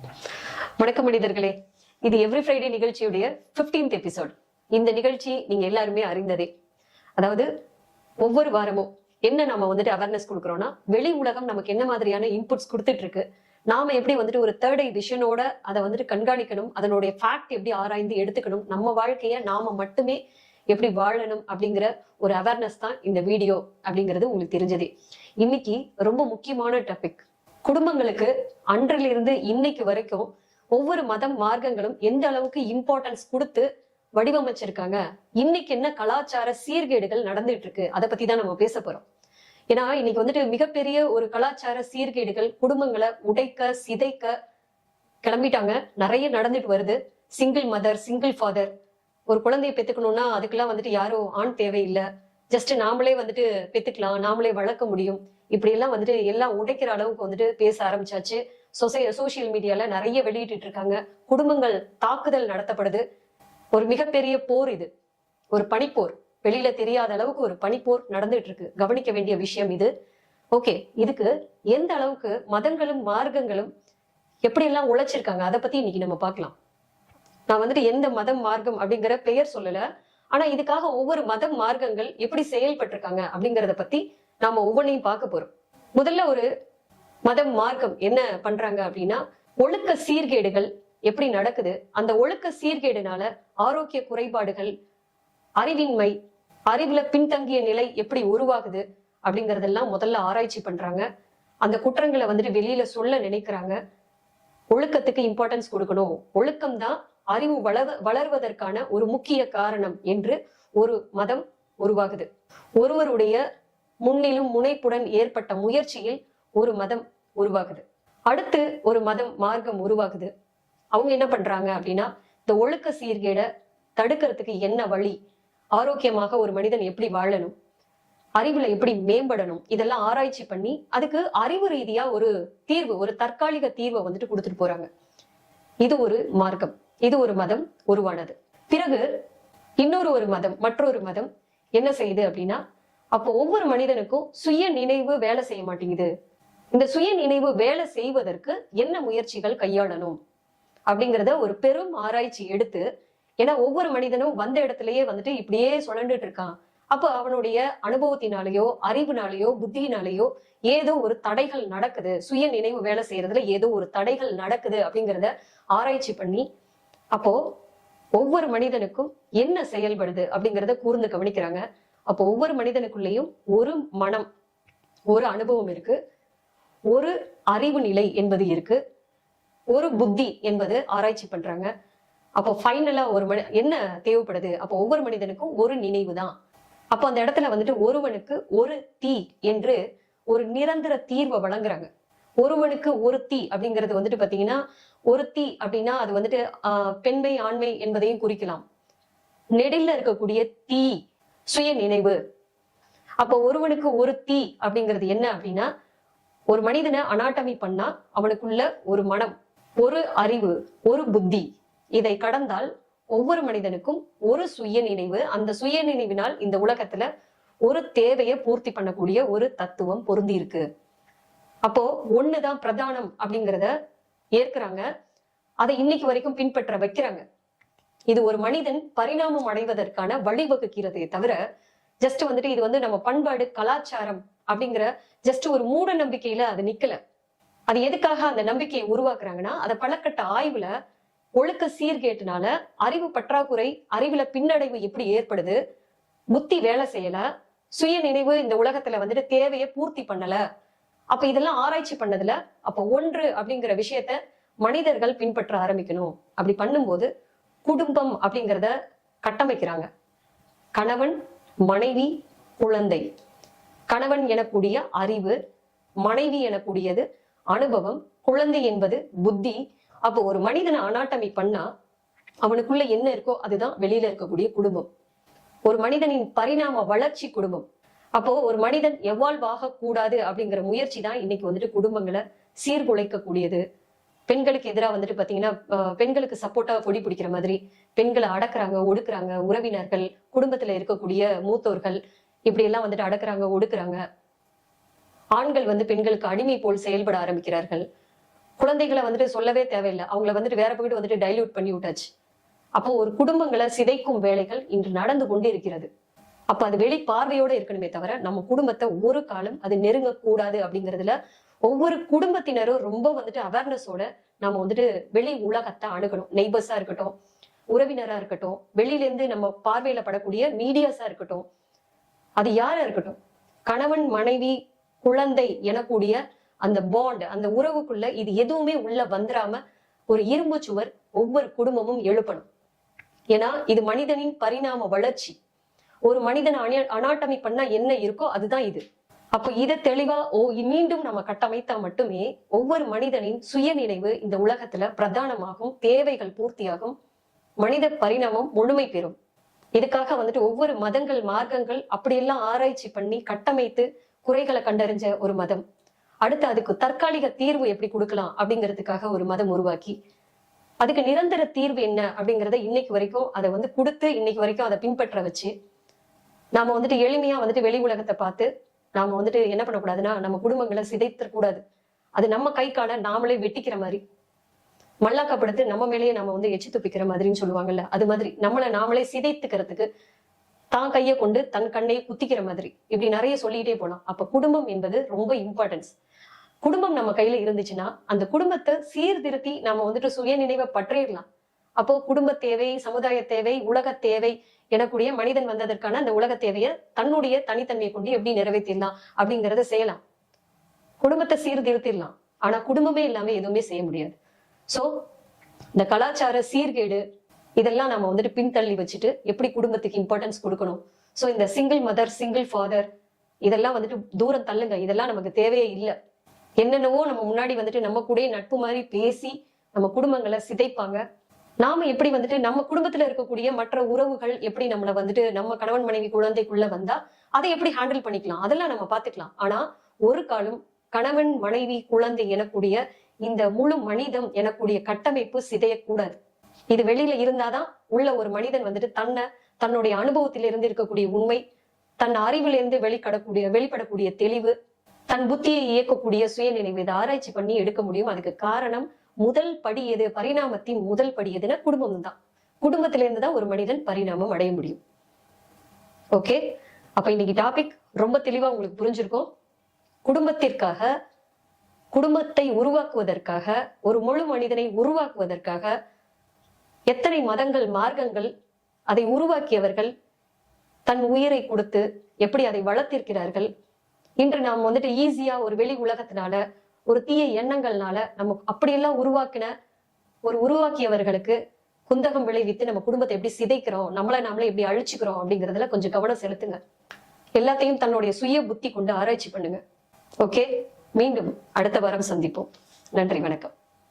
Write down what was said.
வணக்கம் மனிதர்களே. இது எவ்ரி ஃப்ரைடே நிகழ்ச்சியுடைய 15th எபிசோட். இந்த நிகழ்ச்சி நீங்க எல்லாருமே அறிந்ததே. அதாவது ஒவ்வொரு வாரமும் என்ன நம்ம அவேர்னஸ் கொடுக்குறோம்னா, வெளி உலகம் நமக்கு என்ன மாதிரியான இன்புட்ஸ் கொடுத்துட்டு இருக்கு, நாம எப்படி ஒரு தேர்ட் ஐ விஷனோட அதை கண்காணிக்கணும், அதனுடைய ஃபேக்ட் எப்படி ஆராய்ந்து எடுத்துக்கணும், நம்ம வாழ்க்கைய நாம மட்டுமே எப்படி வாழணும் அப்படிங்கிற ஒரு அவேர்னஸ் தான் இந்த வீடியோ அப்படிங்கிறது உங்களுக்கு தெரிஞ்சதே. இன்னைக்கு ரொம்ப முக்கியமான டாபிக். குடும்பங்களுக்கு அன்றிலிருந்து இன்னைக்கு வரைக்கும் ஒவ்வொரு மதம் மார்க்கங்களும் எந்த அளவுக்கு இம்பார்ட்டன்ஸ் கொடுத்து வடிவமைச்சிருக்காங்க, இன்னைக்கு என்ன கலாச்சார சீர்கேடுகள் நடந்துட்டு இருக்கு, அதை பத்தி தான் நம்ம பேச போறோம். ஏன்னா இன்னைக்கு மிகப்பெரிய ஒரு கலாச்சார சீர்கேடுகள் குடும்பங்களை உடைக்க சிதைக்க கிளம்பிட்டாங்க. நிறைய நடந்துட்டு வருது. சிங்கிள் மதர், சிங்கிள் ஃபாதர், ஒரு குழந்தைய பெத்துக்கணும்னா அதுக்கெல்லாம் யாரும் ஆண் தேவையில்லை, ஜஸ்ட் நாமளே பெத்துக்கலாம், நாமளே வளர்க்க முடியும், இப்படி எல்லாம் எல்லாம் உடைக்கிற அளவுக்கு பேச ஆரம்பிச்சாச்சு. சோசியல் மீடியால நிறைய வெளியிட்டு இருக்காங்க. குடும்பங்கள் தாக்குதல் நடத்தப்படுது. ஒரு மிகப்பெரிய போர் இது, ஒரு பனிப்போர். வெளியில தெரியாத அளவுக்கு ஒரு பனிப்போர் நடந்துட்டு இருக்கு. கவனிக்க வேண்டிய விஷயம் இது. ஓகே, இதுக்கு எந்த அளவுக்கு மதங்களும் மார்க்கங்களும் எப்படி எல்லாம் உழைச்சிருக்காங்க அதை பத்தி இன்னைக்கு நம்ம பார்க்கலாம். நான் எந்த மதம் மார்க்கம் அப்படிங்கிற பெயர் சொல்லல, ஆனா இதுக்காக ஒவ்வொரு மதம் மார்க்கங்கள் எப்படி செயல்பட்டு இருக்காங்க அப்படிங்கறத பத்தி நாம ஒவ்வொன்றையும் பார்க்க போறோம். முதல்ல ஒரு மதம் மார்க்கம் என்ன பண்றாங்க அப்படின்னா, ஒழுக்க சீர்கேடுகள் எப்படி நடக்குது, அந்த ஒழுக்க சீர்கேடுனால ஆரோக்கிய குறைபாடுகள், அறிவின்மை, அறிவுல பின்தங்கிய நிலை எப்படி உருவாகுது அப்படிங்கறதெல்லாம் முதல்ல ஆராய்ச்சி பண்றாங்க. அந்த குற்றங்களை வெளியில சொல்ல நினைக்கிறாங்க. ஒழுக்கத்துக்கு இம்பார்ட்டன்ஸ் கொடுக்கணும், ஒழுக்கம் தான் அறிவு வளர்வதற்கான ஒரு முக்கிய காரணம் என்று ஒரு மதம் உருவாகுது. ஒருவருடைய முன்னிலும் முனைப்புடன் ஏற்பட்ட முயற்சியில் ஒரு மதம் உருவாகுது. அடுத்து ஒரு மதம் மார்க்கம் உருவாகுது. அவங்க என்ன பண்றாங்க அப்படின்னா, இந்த ஒழுக்க சீர்கேடை தடுக்கிறதுக்கு என்ன வழி, ஆரோக்கியமாக ஒரு மனிதன் எப்படி வாழணும், அறிவுல எப்படி மேம்படணும், இதெல்லாம் ஆராய்ச்சி பண்ணி அதுக்கு அறிவு ரீதியா ஒரு தீர்வு, ஒரு தற்காலிக தீர்வை கொடுத்துட்டு போறாங்க. இது ஒரு மார்க்கம், இது ஒரு மதம் உருவானது. பிறகு இன்னொரு மதம், மற்றொரு மதம் என்ன செய்யுது அப்படின்னா, அப்போ ஒவ்வொரு மனிதனுக்கும் சுய நினைவு வேலை செய்ய மாட்டேங்குது. இந்த சுய நினைவு வேலை செய்வதற்கு என்ன முயற்சிகள் கையாளணும் அப்படிங்கிறத ஒரு பெரும் ஆராய்ச்சி எடுத்து, ஏன்னா ஒவ்வொரு மனிதனும் வந்த இடத்துலயே இப்படியே சுழண்டுட்டு இருக்கான். அப்போ அவனுடைய அனுபவத்தினாலேயோ அறிவுனாலேயோ புத்தியினாலேயோ ஏதோ ஒரு தடைகள் நடக்குது, சுய நினைவு வேலை செய்யறதுல ஏதோ ஒரு தடைகள் நடக்குது அப்படிங்கிறத ஆராய்ச்சி பண்ணி, அப்போ ஒவ்வொரு மனிதனுக்கும் என்ன செயல்படுது அப்படிங்கிறத கூர்ந்து கவனிக்கிறாங்க. அப்போ ஒவ்வொரு மனிதனுக்குள்ளேயும் ஒரு மனம், ஒரு அனுபவம் இருக்கு, ஒரு அறிவு நிலை என்பது இருக்கு, ஒரு புத்தி என்பது ஆராய்ச்சி பண்றாங்க. அப்போ ஃபைனலா என்ன தேவைப்படுது, அப்போ ஒவ்வொரு மனிதனுக்கும் ஒரு நினைவு தான். அப்போ அந்த இடத்துல ஒருவனுக்கு ஒரு தீ என்று ஒரு நிரந்தர தீர்வை வழங்குறாங்க. ஒருவனுக்கு ஒரு தீ அப்படிங்கிறது பாத்தீங்கன்னா, ஒரு தீ அப்படின்னா அது பெண்மை ஆண்மை என்பதையும் குறிக்கலாம். நெடில இருக்கக்கூடிய தீ சுய நினைவு. அப்போ ஒருவனுக்கு ஒரு தீ அப்படிங்கிறது என்ன அப்படின்னா, ஒரு மனிதனை அனாட்டமி பண்ணா அவனுக்குள்ள ஒரு மனம், ஒரு அறிவு, ஒரு புத்தி, இதை கடந்தால் ஒவ்வொரு மனிதனுக்கும் ஒரு சுய நினைவு. அந்த சுய நினைவினால் இந்த உலகத்துல ஒரு தேவையை பூர்த்தி பண்ணக்கூடிய ஒரு தத்துவம் பொருந்தி இருக்கு. அப்போ ஒண்ணுதான் பிரதானம் அப்படிங்கிறத ஏற்கிறாங்க. அதை இன்னைக்கு வரைக்கும் பின்பற்ற வைக்கிறாங்க. இது ஒரு மனிதன் பரிணாமம் அடைவதற்கான வழிவகுக்கிறதே தவிர ஜஸ்ட் இது நம்ம பண்பாடு கலாச்சாரம் அப்படிங்கிற ஜஸ்ட் ஒரு மூட நம்பிக்கையில அது நிக்கல. அது எதுக்காக அந்த நம்பிக்கையை உருவாக்குறாங்கன்னா, அதை பலக்கட்ட ஆய்வுல ஒழுக்க சீர்கேட்டுனால அறிவு பற்றாக்குறை, அறிவுல பின்னடைவு எப்படி ஏற்படுது, புத்தி வேலை செய்யல, சுய நினைவு இந்த உலகத்துல தேவையை பூர்த்தி பண்ணல. அப்ப இதெல்லாம் ஆராய்ச்சி பண்ணதுல அப்ப ஒன்று அப்படிங்கிற விஷயத்த மனிதர்கள் பின்பற்ற ஆரம்பிக்கணும். அப்படி பண்ணும்போது குடும்பம் அப்படிங்கிறத கட்டமைக்கிறாங்க. கணவன், மனைவி, குழந்தை. கணவன் எனக்கூடிய அறிவு, மனைவி எனக்கூடியது அனுபவம், குழந்தை என்பது புத்தி. அப்போ ஒரு மனிதனை அனாட்டமி பண்ணா அவனுக்குள்ள என்ன இருக்கோ அதுதான் வெளியில இருக்கக்கூடிய குடும்பம். ஒரு மனிதனின் பரிணாம வளர்ச்சி குடும்பம். அப்போ ஒரு மனிதன் எவால்வ் ஆக கூடாது அப்படிங்கிற முயற்சி தான் இன்னைக்கு குடும்பங்களை சீர்குலைக்க கூடியது. பெண்களுக்கு எதிராக பாத்தீங்கன்னா, பெண்களுக்கு சப்போர்ட்டா கொடி பிடிக்கிற மாதிரி பெண்களை அடக்குறாங்க, ஒடுக்குறாங்க. உறவினர்கள், குடும்பத்துல இருக்கக்கூடிய மூத்தோர்கள் இப்படி எல்லாம் அடக்குறாங்க, ஒடுக்குறாங்க. ஆண்கள் பெண்களுக்கு அடிமை போல் செயல்பட ஆரம்பிக்கிறார்கள். குழந்தைகளை வந்துட்டு சொல்லவே தேவையில்லை, அவங்கள வந்துட்டு வேற பக்கம் வந்துட்டு டைல்யூட் பண்ணி விட்டாச்சு. அப்போ ஒரு குடும்பங்களை சிதைக்கும் வேலைகள் இன்று நடந்து கொண்டு இருக்கிறது. அப்ப அது வெளி பார்வையோட இருக்கணுமே தவிர நம்ம குடும்பத்தை ஒரு காலம் அது நெருங்க கூடாது அப்படிங்கிறதுல ஒவ்வொரு குடும்பத்தினரும் ரொம்ப வந்துட்டு அவேர்னஸோட நம்ம வந்துட்டு வெளி உலகத்தை அணுகணும். நெய்பர்ஸா இருக்கட்டும், உறவினரா இருக்கட்டும், வெளியில இருந்து நம்ம பார்வையில படக்கூடிய மீடியாஸா இருக்கட்டும், அது யாரா இருக்கட்டும், கணவன் மனைவி குழந்தை எனக்கூடிய அந்த பாண்ட், அந்த உறவுக்குள்ள இது எதுவுமே உள்ள வந்துடாம ஒரு இரும்பு சுவர் ஒவ்வொரு குடும்பமும் எழுப்பணும். ஏன்னா இது மனிதனின் பரிணாம வளர்ச்சி. ஒரு மனிதன் அனாட்டமி பண்ணா என்ன இருக்கோ அதுதான் இது. அப்போ இதை தெளிவா மீண்டும் நம்ம கட்டமைத்தா மட்டுமே ஒவ்வொரு மனிதனின் சுய நினைவு இந்த உலகத்துல பிரதானமாகும், தேவைகள் பூர்த்தியாகும், மனித பரிணாமம் முழுமை பெறும். இதுக்காக வந்துட்டு ஒவ்வொரு மதங்கள் மார்க்கங்கள் அப்படியெல்லாம் ஆராய்ச்சி பண்ணி கட்டமைத்து குறைகளை கண்டறிஞ்ச ஒரு மதம். அடுத்து அதுக்கு தற்காலிக தீர்வு எப்படி கொடுக்கலாம் அப்படிங்கிறதுக்காக ஒரு மதம் உருவாக்கி அதுக்கு நிரந்தர தீர்வு என்ன அப்படிங்கிறத இன்னைக்கு வரைக்கும் அதை வந்து கொடுத்து இன்னைக்கு வரைக்கும் அதை பின்பற்ற வச்சு நாம வந்துட்டு எளிமையா வந்துட்டு வெளி உலகத்தை பார்த்து நாம வந்துட்டு என்ன பண்ணக்கூடாதுன்னா நம்ம குடும்பங்களை சிதைத்த கூடாது. அது நம்ம கை கால நாமளே வெட்டிக்கிற மாதிரி, மல்லாக்கப்படுத்து நம்ம மேலேயே நம்ம வந்து எச்சி துப்பிக்கிற மாதிரின்னு சொல்லுவாங்கல்ல, அது மாதிரி நம்மளை நாமளே சிதைத்துக்கிறதுக்கு தான் கையை கொண்டு தன் கண்ணையை குத்திக்கிற மாதிரி இப்படி நிறைய சொல்லிட்டே போலாம். அப்ப குடும்பம் என்பது ரொம்ப இம்பார்ட்டன்ஸ். குடும்பம் நம்ம கையில இருந்துச்சுன்னா அந்த குடும்பத்தை சீர்திருத்தி நம்ம வந்துட்டு சுய நினைவை பற்றிடலாம். அப்போ குடும்ப தேவை, சமுதாய தேவை, உலக தேவை எனக்கூடிய மனிதன் வந்ததற்கான அந்த உலக தேவையை தன்னுடைய தனித்தன்மையை கொண்டு எப்படி நிறைவேற்றிடலாம் அப்படிங்கிறத செய்யலாம். குடும்பத்தை சீர்திருத்திடலாம். ஆனா குடும்பமே இல்லாம எதுவுமே செய்ய முடியாது. சோ இந்த கலாச்சார சீர்கேடு இதெல்லாம் நம்ம வந்துட்டு பின்தள்ளி வச்சுட்டு எப்படி குடும்பத்துக்கு இம்பார்ட்டன்ஸ் கொடுக்கணும். சோ இந்த சிங்கிள் மதர், சிங்கிள் ஃபாதர் இதெல்லாம் வந்துட்டு தூரம் தள்ளுங்க. இதெல்லாம் நமக்கு தேவையே இல்லை. என்னென்னவோ நம்ம முன்னாடி வந்துட்டு நம்ம கூட நட்பு மாதிரி பேசி நம்ம குடும்பங்களை சிதைப்பாங்க. நாம எப்படி வந்துட்டு நம்ம குடும்பத்துல இருக்கக்கூடிய மற்ற உறவுகள் எப்படி நம்மளை வந்துட்டு நம்ம கணவன் மனைவி குழந்தைக்குள்ள வந்தா அதை எப்படி ஹேண்டில் பண்ணிக்கலாம், அதெல்லாம் நம்ம பாத்துக்கலாம். ஆனா ஒரு காலம் கணவன் மனைவி குழந்தை எனக்கூடிய இந்த முழு மனிதம் எனக்கூடிய கட்டமைப்பு சிதையக்கூடாது. இது வெளியில இருந்தாதான் உள்ள ஒரு மனிதன் வந்துட்டு தன்னுடைய அனுபவத்திலிருந்து இருக்கக்கூடிய உண்மை, தன் அறிவிலிருந்து வெளிப்படக்கூடிய தெளிவு, தன் புத்தியை இயக்கக்கூடிய சுயநினைவு இதை ஆராய்ச்சி பண்ணி எடுக்க முடியும். அதுக்கு காரணம் முதல் படி எது, பரிணாமத்தின் முதல் படி எதுன்னா குடும்பம் தான். குடும்பத்திலிருந்து தான் ஒரு மனிதன் பரிணாமம் அடைய முடியும். ஓகே, அப்ப இன்னைக்கு டாபிக் ரொம்ப தெளிவா உங்களுக்கு புரிஞ்சிருக்கும். குடும்பத்திற்காக, குடும்பத்தை உருவாக்குவதற்காக, ஒரு முழு மனிதனை உருவாக்குவதற்காக எத்தனை மதங்கள் மார்க்கங்கள் அதை உருவாக்கியவர்கள் தன் உயிரை கொடுத்து எப்படி அதை வளர்த்திருக்கிறார்கள். இன்று நாம் வந்துட்டு ஈஸியா ஒரு வெளி உலகத்தினால ஒரு தீய எண்ணங்கள்னால நம்ம அப்படியெல்லாம் உருவாக்கியவர்களுக்கு குந்தகம் விளைவித்து நம்ம குடும்பத்தை எப்படி சிதைக்கிறோம், நாமளே எப்படி அழிச்சுக்கிறோம் அப்படிங்கிறதுல கொஞ்சம் கவனம் செலுத்துங்க. எல்லாத்தையும் தன்னுடைய சுய புத்தி கொண்டு ஆராய்ச்சி பண்ணுங்க. ஓகே, மீண்டும் அடுத்த வாரம் சந்திப்போம். நன்றி, வணக்கம்.